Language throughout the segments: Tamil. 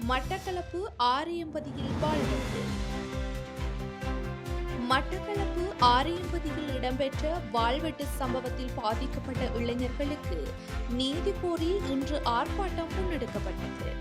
மட்டக்களப்பு ஆரியம்பதியில் வாழ்வெட்டு. மட்டக்களப்பு ஆரியம்பதியில் இடம்பெற்ற வாழ்வெட்டு சம்பவத்தில் பாதிக்கப்பட்ட இளைஞர்களுக்கு நீதி கோரி இன்று ஆர்ப்பாட்டம் முன்னெடுக்கப்பட்டது.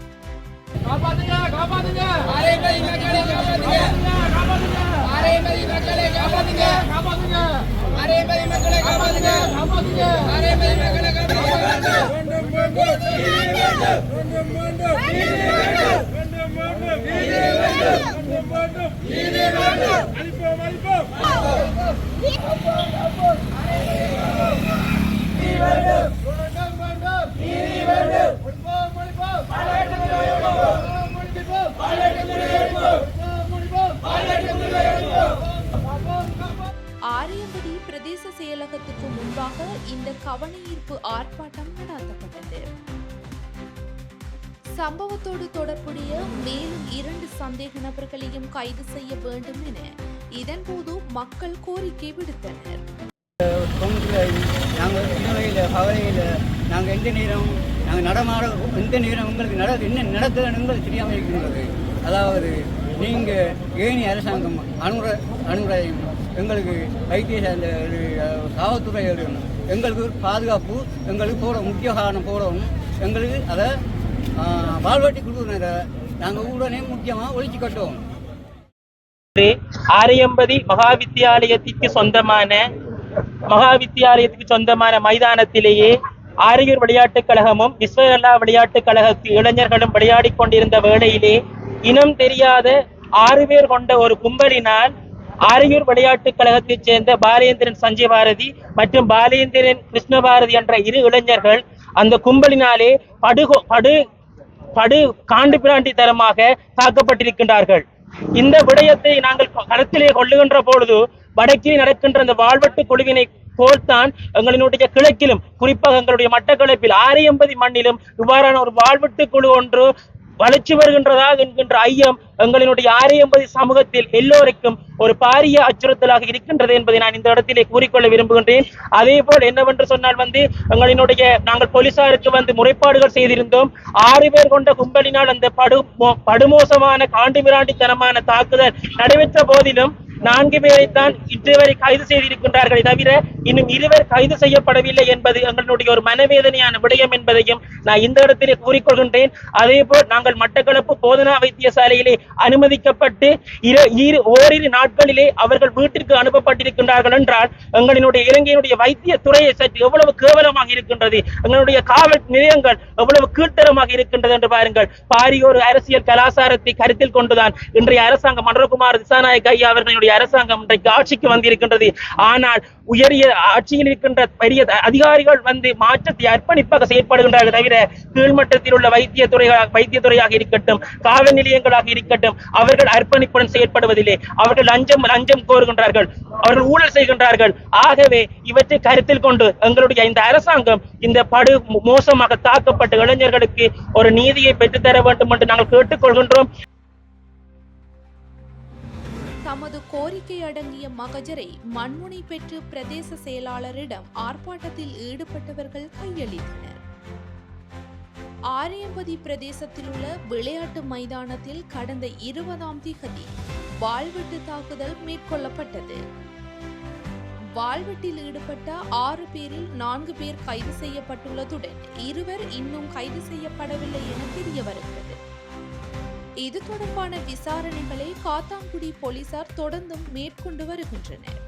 ஆரியம்பதி பிரதேச செயலகத்துக்கு முன்பாக இந்த கவனஈர்ப்பு ஆர்ப்பாட்டம் நடாத்தப்பட்டது. சம்பவத்தோடு தொடர்புடைய மேலும் 2 சந்தேக நபர்களையும் கைது செய்ய வேண்டும் என இதன்போது மக்கள் கோரிக்கை விடுத்தனர். நாங்கள் எந்த நேரம் நாங்கள் நடமாட எந்த நேரம் உங்களுக்கு என்ன நடக்குதுன்னு தெரியாமல் இருக்கின்றது. அதாவது நீங்கள் ஏனி அரசாங்கம் அனுமுறையும் எங்களுக்கு வைத்திய காவல்துறை எங்களுக்கு பாதுகாப்பு எங்களுக்கு முக்கிய காரணம் போடணும். எங்களுக்கு அதை வாழ்வாட்டி குழுவினரை நாங்கள் உடனே முக்கியமாக ஒழிச்சு கட்டுவோம். ஆரியம்பதி மகாவித்தியாலயத்திற்கு சொந்தமான மைதானத்திலேயே ஆரியூர் விளையாட்டுக் கழகமும் விஸ்வகலா விளையாட்டுக் கழகத்து இளைஞர்களும் விளையாடிக் கொண்டிருந்த வேளையிலே இனம் தெரியாத 6 பேர் கொண்ட ஒரு கும்பலினால் ஆரியூர் விளையாட்டுக் கழகத்தைச் சேர்ந்த பாலேந்திரன் சஞ்சய் பாரதி மற்றும் பாலேந்திரன் கிருஷ்ணபாரதி என்ற 2 இளைஞர்கள் அந்த கும்பலினாலே படு காண்டு பிராண்டித்தனமாக தாக்கப்பட்டிருக்கின்றார்கள். இந்த விடயத்தை நாங்கள் கருத்திலே கொள்ளுகின்ற பொழுது வடக்கில் நடக்கின்ற அந்த வாழ்வெட்டு குழுவினை போல்தான் எங்களினுடைய கிழக்கிலும் குறிப்பாக எங்களுடைய மட்டக்களப்பில் ஆரியம்பதி மண்ணிலும் இவ்வாறான ஒரு வாழ்வெட்டு குழு ஒன்று வளர்ச்சி வருகின்றதா என்கின்ற ஐயம் எங்களினுடைய ஆரியம்பதி சமூகத்தில் எல்லோருக்கும் ஒரு பாரிய அச்சுறுத்தலாக இருக்கின்றது என்பதை நான் இந்த இடத்திலே கூறிக்கொள்ள விரும்புகின்றேன். அதே போல் என்னவென்று சொன்னால் நாங்கள் போலீசாருக்கு முறைப்பாடுகள் செய்திருந்தோம். 6 பேர் கொண்ட கும்பலினால் அந்த படுமோசமான காண்டுமிராண்டித்தனமான தாக்குதல் நடைபெற்ற போதிலும் 4 பேரைத்தான் இன்று வரை கைது செய்திருக்கின்றார்களே தவிர இன்னும் 2 பேர் கைது செய்யப்படவில்லை என்பது எங்களுடைய ஒரு மனவேதனையான விடயம் என்பதையும் நான் இந்த இடத்திலே கூறிக்கொள்கின்றேன். அதே போல் நாங்கள் மட்டக்களப்பு போதனா வைத்தியசாலையிலே அனுமதிக்கப்பட்டு ஓரிரு நாட்களிலே அவர்கள் வீட்டிற்கு அனுப்பப்பட்டிருக்கின்றார்கள் என்றால் எங்களினுடைய இலங்கையினுடைய வைத்திய துறையை சற்று எவ்வளவு கேவலமாக இருக்கின்றது, எங்களுடைய காவல் நிலையங்கள் எவ்வளவு கீழ்த்தரமாக இருக்கின்றது என்று பாருங்கள். பாரியோர் அரசியல் கலாச்சாரத்தை கருத்தில் கொண்டுதான் இன்றைய அரசாங்கம் மன்றகுமார் திசாநாயக்க ஐயா அவர்களுடைய அரசாங்கம் இன்றைக்கு ஆட்சிக்கு வந்திருக்கின்றது. ஆனால் உயரிய ஆட்சியில் இருக்கின்ற பெரிய அதிகாரிகள் மாற்றத்தை அர்ப்பணிப்பாக செயற்படுகின்றார்கள் தவிர கீழ்மட்டத்தில் உள்ள வைத்தியத்துறையாக இருக்கட்டும், காவல் நிலையங்களாக இருக்கட்டும், அவர்கள் அர்ப்பணிப்புடன் செயற்படுவதில்லை. அவர்கள் லஞ்சம் கோருகின்றார்கள், அவர்கள் ஊழல் செய்கின்றார்கள். ஆகவே இவற்றை கருத்தில் கொண்டு எங்களுடைய இந்த அரசாங்கம் இந்த படு மோசமாக தாக்கப்பட்ட இளைஞர்களுக்கு ஒரு நீதியை பெற்றுத்தர வேண்டும் என்று நாங்கள் கேட்டுக்கொள்கின்றோம். தமது கோரிக்கை அடங்கிய மகஜரை மண்முனை பெற்று பிரதேச செயலாளரிடம் ஆர்ப்பாட்டத்தில் ஈடுபட்டவர்கள் கையளித்தனர். ஆரியம்பதி பிரதேசத்தில் உள்ள விளையாட்டு மைதானத்தில் கடந்த 20ஆம் திகதி வாழ்வெட்டு தாக்குதல் மேற்கொள்ளப்பட்டது. வாழ்வெட்டில் ஈடுபட்ட 6 பேரில் 4 பேர் கைது செய்யப்பட்டுள்ளதுடன் 2 பேர் இன்னும் கைது செய்யப்படவில்லை என தெரிய வருகிறது. இது தொடர்பான விசாரணைகளை காத்தான்குடி போலீசார் தொடர்ந்தும் மேற்கொண்டு வருகின்றனர்.